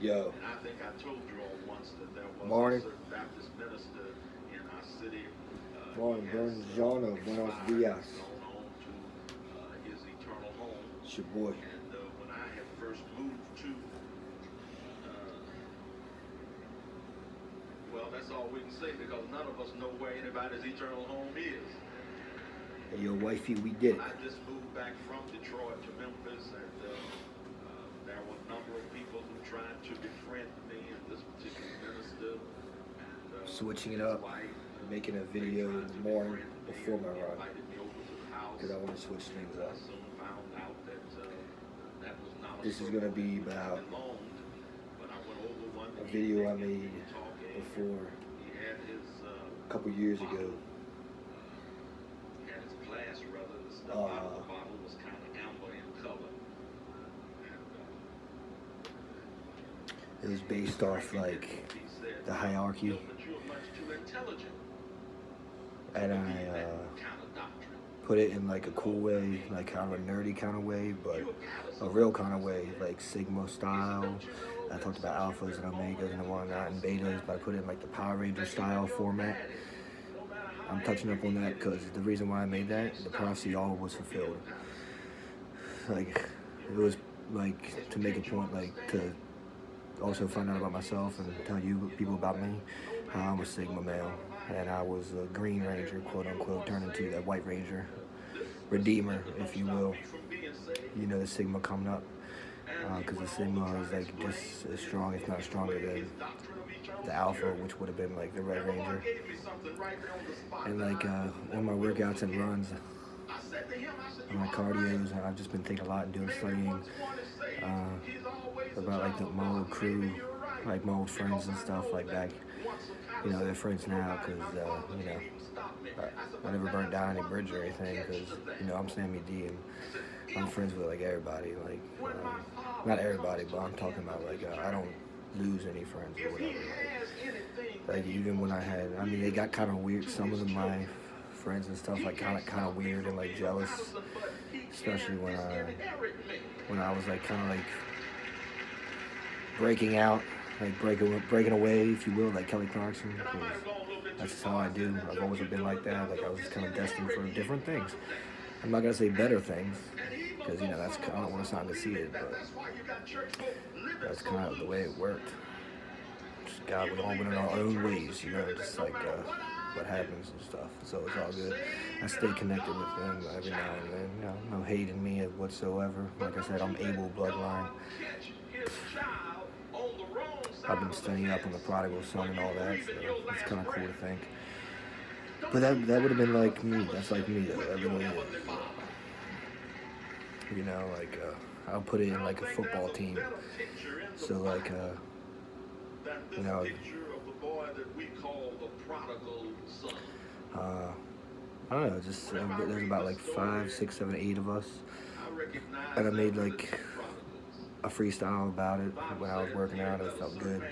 Yo. And I think I told you all once that there was Morning. a certain Baptist minister in our city. Morning, He has, buongiorno, buenos dias. gone on to his eternal home. It's your boy. And when I had first moved to, well, that's all we can say because none of us know where anybody's eternal home is. Hey, yo, wifey, we did it. I just moved back from Detroit to Memphis, and there were a number of people who tried to befriend me and this particular minister. And, switching it up, making a video in the morning before my run, because I want to switch things up. This is going to be about a video I made before a couple years ago. It was based off like the hierarchy, and I put it in like a cool way, like kind of a nerdy kind of way, but a real kind of way, like Sigma style. I talked about alphas and omegas and whatnot and betas, but I put it in like the Power Ranger style format. I'm touching up on that because the reason why I made that, the prophecy all was fulfilled. Like, it was like to make a point, like to also find out about myself and tell you people about me, how I'm a Sigma male, and I was a Green Ranger, quote unquote, turned into that White Ranger, Redeemer, if you will. You know, the Sigma coming up, because the Sigma is like just as strong, if not stronger than the Alpha, which would have been like the Red Ranger. And like on my workouts and runs, on my cardios, and I've just been thinking a lot and doing studying about like my old crew, like my old friends and stuff, like back, you know, they're friends now because, you know, I never burned down any bridge or anything because, you know, I'm Sammy D and I'm friends with like everybody, like, not everybody, but I'm talking about like, I don't lose any friends or whatever. Like even when I mean, they got kind of weird, some of my friends and stuff, like kind of weird and like jealous, especially when I was like kind of like breaking out, like breaking away, if you will, like Kelly Clarkson. That's just how I do. I've always been like that. Like I was just kind of destined for different things. I'm not gonna say better things, because you know that's, I don't want to sound conceited, but that's kind of the way it worked. Just God, we all went in our own ways, you know, just like what happens and stuff. So it's all good. I stay connected with them every now and then. You know, no hate in me whatsoever. Like I said, I'm able bloodline. I've been studying up on the prodigal son and all that, so it's kind of cool to think. But that would have been like me. That's like me, though. That really is. You know, like I'll put it in like a football team. So like, you know, I don't know. Just there's about like 5, 6, 7, 8 of us, and I made like a freestyle about it when I was working out. It felt good.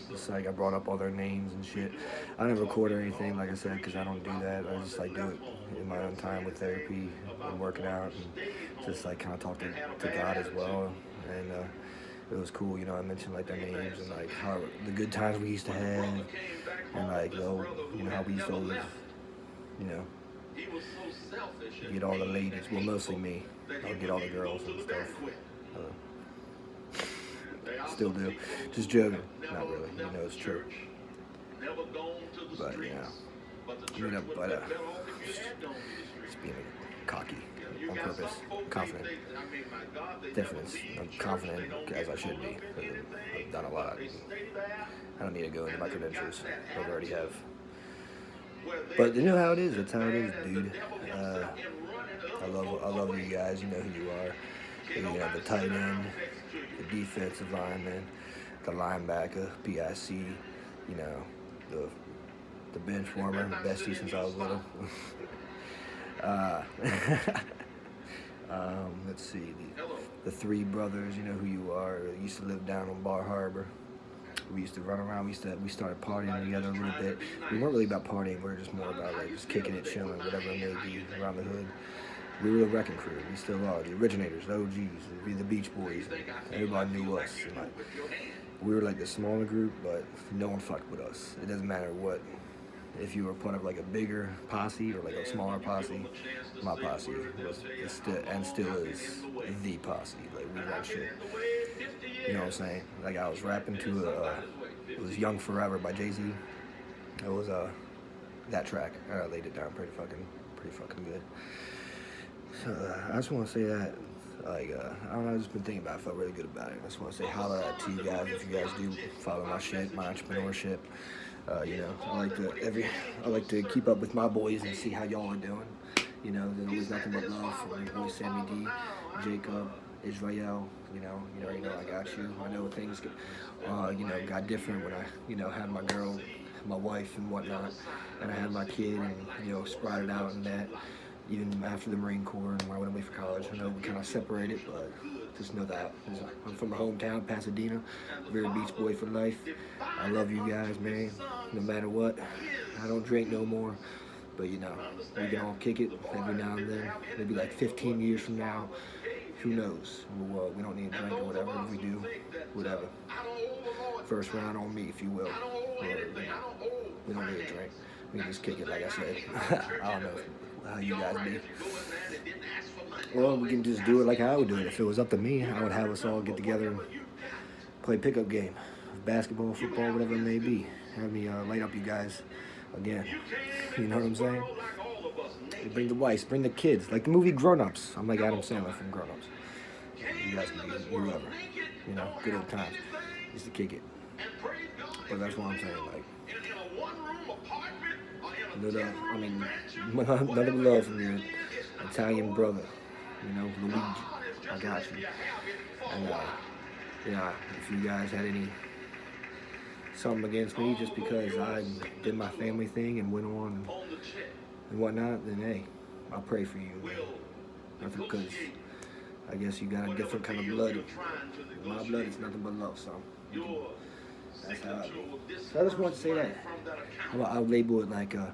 It's like I brought up all their names and shit. I don't record or anything, like I said, because I don't do that. I just like do it in my own time with therapy and working out, and just like kind of talk to God as well. And it was cool, you know. I mentioned like their names and like how the good times we used to have, and like you know how we used to always, you know, get all the ladies. Well, mostly me. I'll get all the girls and stuff. Still do. Just joking. Not really. You know it's true. But yeah. You know, but just being cocky on purpose, confident. Definitely, I'm confident as I should be. I've done a lot. I don't need to go into my credentials. I already have. But you know how it is. That's how it is, dude. I love you guys. You know who you are. You know, the tight end, the defensive lineman, the linebacker, PIC, you know, the bench warmer, the bestie since I was little. Let's see, the three brothers, you know who you are. We used to live down on Bar Harbor. We used to run around. We started partying together a little bit. We weren't really about partying. We were just more about like just kicking it, chilling, whatever it may be around the hood. We were the wrecking crew. We still are. The originators, the OGs, the Beach Boys. Everybody knew us. And like, we were like the smaller group, but no one fucked with us. It doesn't matter what. If you were part of like a bigger posse or like a smaller posse, my posse is still is the posse. Like we run shit. You know what I'm saying? Like I was rapping to it was Young Forever by Jay-Z. It was that track. I laid it down pretty fucking good. So I just want to say that, like, I don't know, I've just been thinking about it. I felt really good about it. I just want to say holla out to you guys if you guys do follow my shit, my entrepreneurship. You know, I like to keep up with my boys and see how y'all are doing. You know, there's always nothing but love from your boy Sammy D, Jacob, Israel. You already know I got you. I know things, got different when I, had my girl, my wife and whatnot, and I had my kid and, sprouted out and that. Even after the Marine Corps and when I went away for college, I know we kind of separated, but just know that I'm from my hometown, Pasadena, very beach boy for life. I love you guys, man, no matter what. I don't drink no more, but we can all kick it every now and then. Maybe like 15 years from now, who knows? We don't need a drink or whatever. If we do, whatever. First round on me, if you will. We don't need a drink. We can just kick it, like I said. I don't know how you guys be. Well, we can just do it like I would do it. If it was up to me, I would have us all get together and play pickup game. Basketball, football, whatever it may be. Have me light up you guys again. You know what I'm saying? Bring the wives, bring the kids. Like the movie Grown Ups. I'm like Adam Sandler from Grown Ups. You guys can be whoever. Good old times. Used to kick it. But that's what I'm saying, like. None of the love from your Italian brother, Luigi. I got you. And if you guys had something against me just because I did my family thing and went on and whatnot, then hey, I'll pray for you. Nothing, because I guess you got a different kind of blood. My blood is nothing but love, so. That's how I be. So I just want to say that. I'll label it like a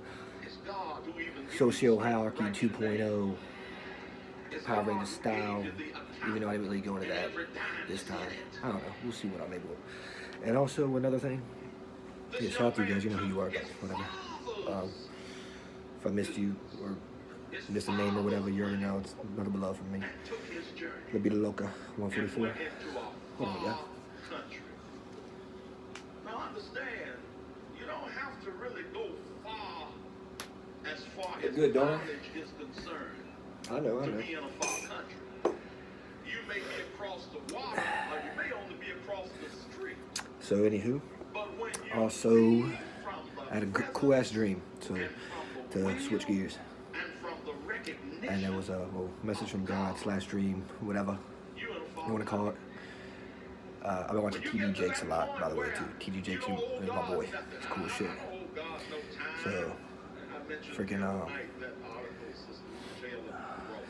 social hierarchy 2.0, Power Ranger style, even though I didn't really go into that this time. I don't know. We'll see what I label it. And also another thing, shout out to you guys. You know who you are, but whatever. If I missed you or missed a name or whatever, you already know it's nothing but love from me. La Vida Loca 144. Oh my God. Understand, you don't have to really go far as far as good, knowledge is concerned. I know. To be in a far country. You may be across the water, or you may only be across the street. So anywho, also I had a cool ass dream to switch gears. And there was a message from God / dream, whatever you want to call it. I've been watching TD Jakes a lot, by the way, too. TD Jakes is my boy. It's cool as shit. So, freaking,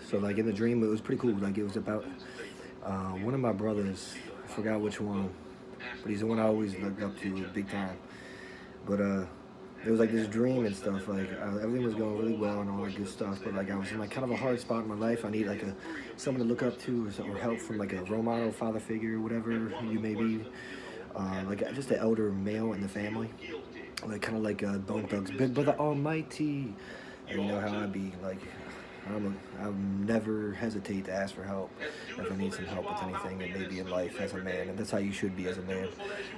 so like in the dream, it was pretty cool. Like it was about one of my brothers. I forgot which one, but he's the one I always looked up to big time. But it was like this dream and stuff. Like everything was going really well and all that good stuff. But like I was in like kind of a hard spot in my life. I need like someone to look up to or help from like a role model, father figure, whatever you may be. Like just an elder male in the family. Like kind of like Bone Thugs, Big Brother Almighty. And you know how I be like. I'll never hesitate to ask for help if I need some help with anything, and maybe in life as a man, and that's how you should be as a man.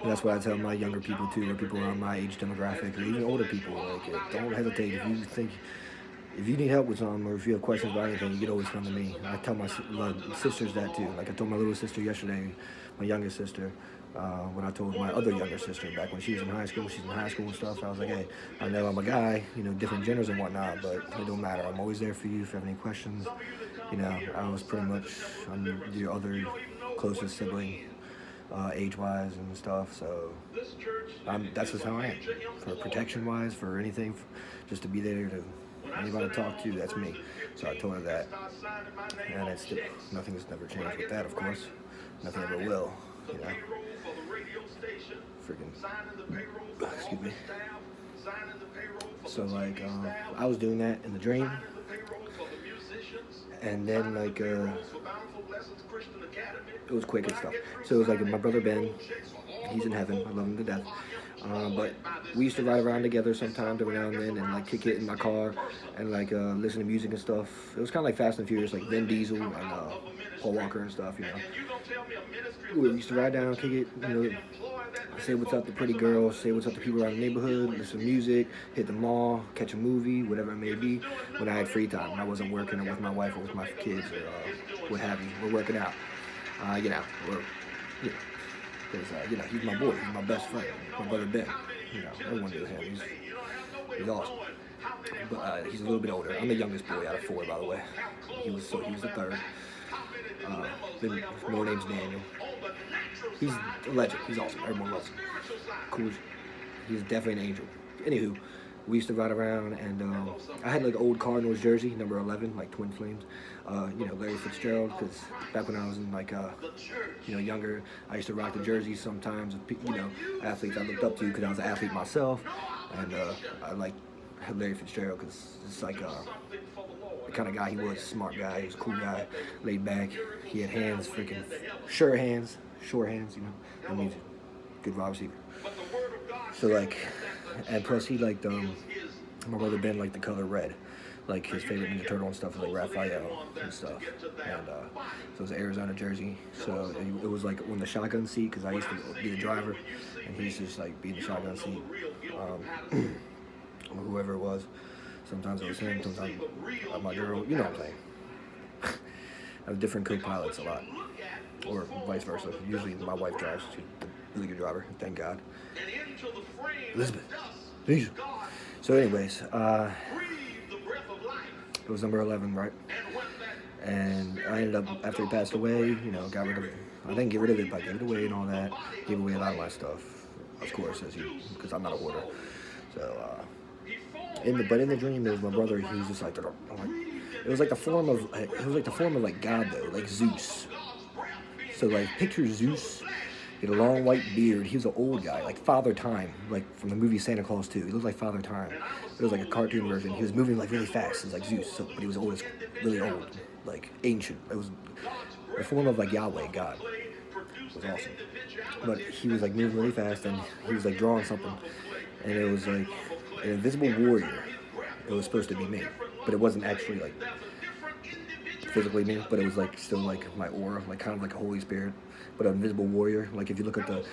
And that's what I tell my younger people too, or people around my age demographic, or even older people. Like, don't hesitate if you need help with something, or if you have questions about anything, you can always come to me. I tell my sisters that too. Like I told my little sister yesterday, my youngest sister. When I told my other younger sister back when she was in high school, and stuff, I was like, hey, I know I'm a guy, different genders and whatnot, but it don't matter. I'm always there for you if you have any questions. I was pretty much, I'm your other closest sibling, age-wise and stuff, so that's just how I am. For protection-wise, for anything, just to be there to anybody to talk to, that's me. So I told her that, and nothing's never changed with that, of course. Nothing ever will, Freaking, excuse me. So like, I was doing that in the dream, and then like, it was quick and stuff. So it was like my brother Ben, He's in heaven. I love him to death. But we used to ride around together sometimes every now and then, and like kick it in my car and like listen to music and stuff. It was kind of like Fast and Furious, like Vin Diesel and Paul Walker and stuff, you know. We used to ride down, kick it, you know, say what's up to pretty girls, say what's up to people around the neighborhood, listen to music, hit the mall, catch a movie, whatever it may be, when I had free time, when I wasn't working or with my wife or with my kids or what have you. We're working out, you know, because, you know, he's my boy, he's my best friend, my brother Ben, you know, everyone knows him, he's awesome. But he's a little bit older. I'm the youngest boy out of 4, by the way. He was the third. Then my name's Daniel. He's a legend. He's awesome. Everyone loves him. Cool. He's definitely an angel. Anywho, we used to ride around, and I had like an old Cardinals jersey, number 11, like Twin Flames. You know, Larry Fitzgerald, because back when I was in like, you know, younger, I used to rock the jerseys sometimes of, you know, athletes I looked up to because I was an athlete myself, and I like Larry Fitzgerald because it's like the kind of guy he was, smart guy, he was a cool guy, laid back. He had hands, freaking sure hands, you know. That means good wide receiver. So like, and plus he liked my brother Ben liked the color red. Like his favorite Ninja Turtle and stuff was like Raphael and stuff. And so it was an Arizona jersey. So it was like on the shotgun seat because I used to be the driver, and he used to just like be in the shotgun seat. Or whoever it was. Sometimes it was him, sometimes my girl, you know what I'm saying. I have different co-pilots a lot, or vice versa. Usually my wife drives, she's a really good driver, thank God. Elizabeth, please. So anyways, it was number 11, right? And I ended up, after he passed away, you know, got rid of it. I didn't get rid of it, but I gave it away and all that. Gave away a lot of my stuff, of course, because I'm not a hoarder. So, but in the dream, there was my brother. He was just like, it was like the form of like God though, like Zeus. So like picture Zeus, he had a long white beard. He was an old guy, like Father Time, like from the movie Santa Claus 2. He looked like Father Time. It was like a cartoon version. He was moving like really fast. It was like Zeus, but he was old, really old, like ancient. It was the form of like Yahweh, God. It was awesome. But he was like moving really fast, and he was like drawing something, and it was like an invisible warrior. It was supposed to be me, but it wasn't actually like physically me, but it was like still like my aura, like kind of like a Holy Spirit, but an invisible warrior. Like if you look at the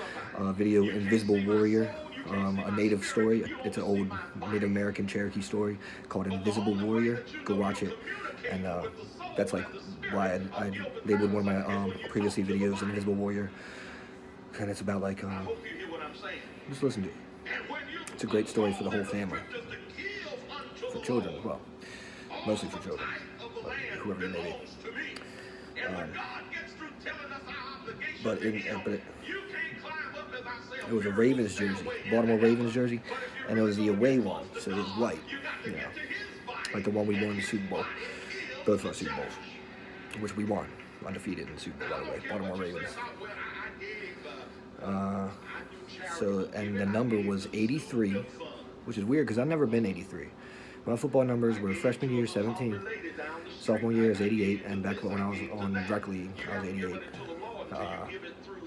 video Invisible Warrior, a native story, it's an old Native American Cherokee story called Invisible Warrior. Go watch it, and that's like why I labeled one of my previous videos Invisible Warrior, and it's about like just listen to it. It's a great story for the whole family, for children as well, mostly for children, whoever you may be. But it was a Ravens jersey, Baltimore Ravens jersey, and it was the away one, so it was white, you know, like the one we won in the Super Bowl, both of our Super Bowls, which we won, undefeated in the Super Bowl, by the way, Baltimore Ravens. So, and the number was 83, which is weird because I've never been 83. My football numbers were freshman year 17, sophomore year is 88, and back when I was on rec league, I was 88.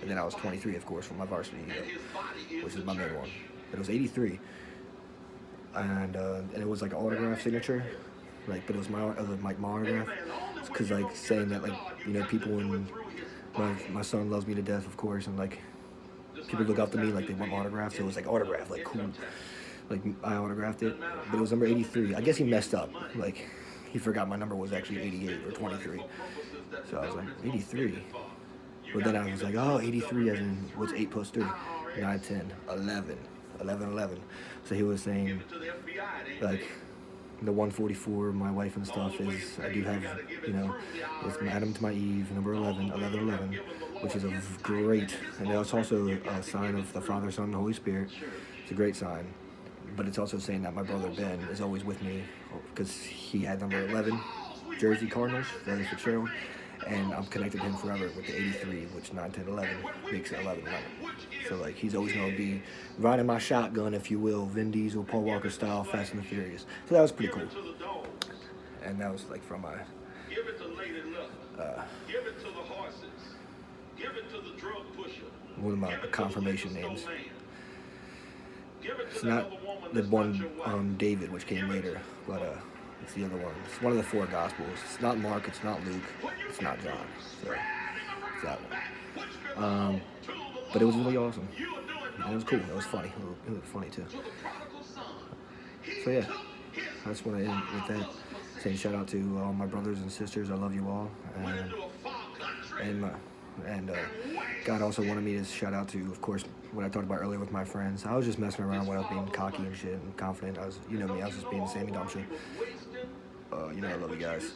And then I was 23, of course, for my varsity year, which is my main one. But it was 83, and it was like an autograph signature, like, but it was my autograph, because like saying that, like, you know, people in my son loves me to death, of course, and like people look up to me like they want autographs, so it was like autograph, like cool, like I autographed it, but it was number 83. I guess he messed up, like he forgot my number was actually 88 or 23, so I was like 83. But then I was like, oh, 83 as in what's 8 plus 3? 9, 10, 11. 11. So he was saying, like, the 144, my wife and stuff, is, I do have, you know, it's Adam to my Eve, number 11, which is a great, and it's also a sign of the Father, Son, and Holy Spirit. It's a great sign. But it's also saying that my brother Ben is always with me, because he had number 11, Jersey Cardinals, Larry Fitzgerald. And I'm connected to him forever with the 83, which 9, 10, 11 makes it 11. So, like, he's always going to be riding my shotgun, if you will, Vin Diesel, Paul Walker style, Fast and the Furious. So that was pretty cool. And that was, like, from my... Give it to Lady Luck. Give it to the horses. Give it to the drug pusher. one of my confirmation names. It's not the one David, which came later, but it's the other one. It's one of the 4 Gospels. It's not Mark, it's not Luke, it's not John. So it's that one. But it was really awesome. And it was cool. It was funny. It was funny too. So yeah, I just want to end with that. Saying shout out to all my brothers and sisters. I love you all. And God also wanted me to shout out to, of course, what I talked about earlier with my friends. I was just messing around when I was being cocky and shit and confident. You know me, I was just being Sammy dumb shit. You know I love you guys.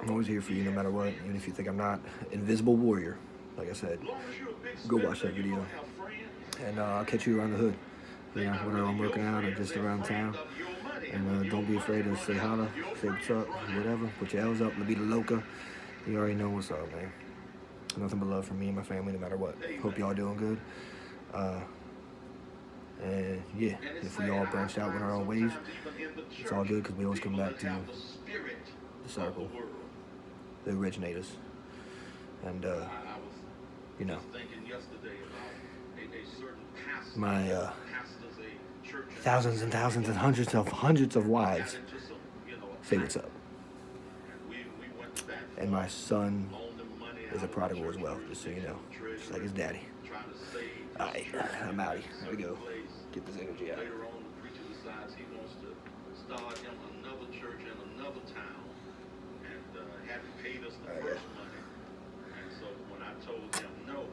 I'm always here for you no matter what, even if you think I'm not. Invisible Warrior, like I said. Go watch that video. And I'll catch you around the hood. You know, whether I'm working out or just around town. And don't be afraid to say holla, say what's up, whatever. Put your L's up, La Vida Loca. You already know what's up, man. Nothing but love from me and my family, no matter what. Hope y'all doing good. And yeah, if we all branched out in our own ways, it's all good because we always come back to the circle, the originators. And, you know, my thousands and thousands and hundreds of wives say what's up. And my son is a prodigal as well, just so you know, just like his daddy. Alright, I'm outie. There we go. Get this energy out. Later on, the preacher decides he wants to start him another church in another town, and hadn't paid us the first money. And so when I told him no,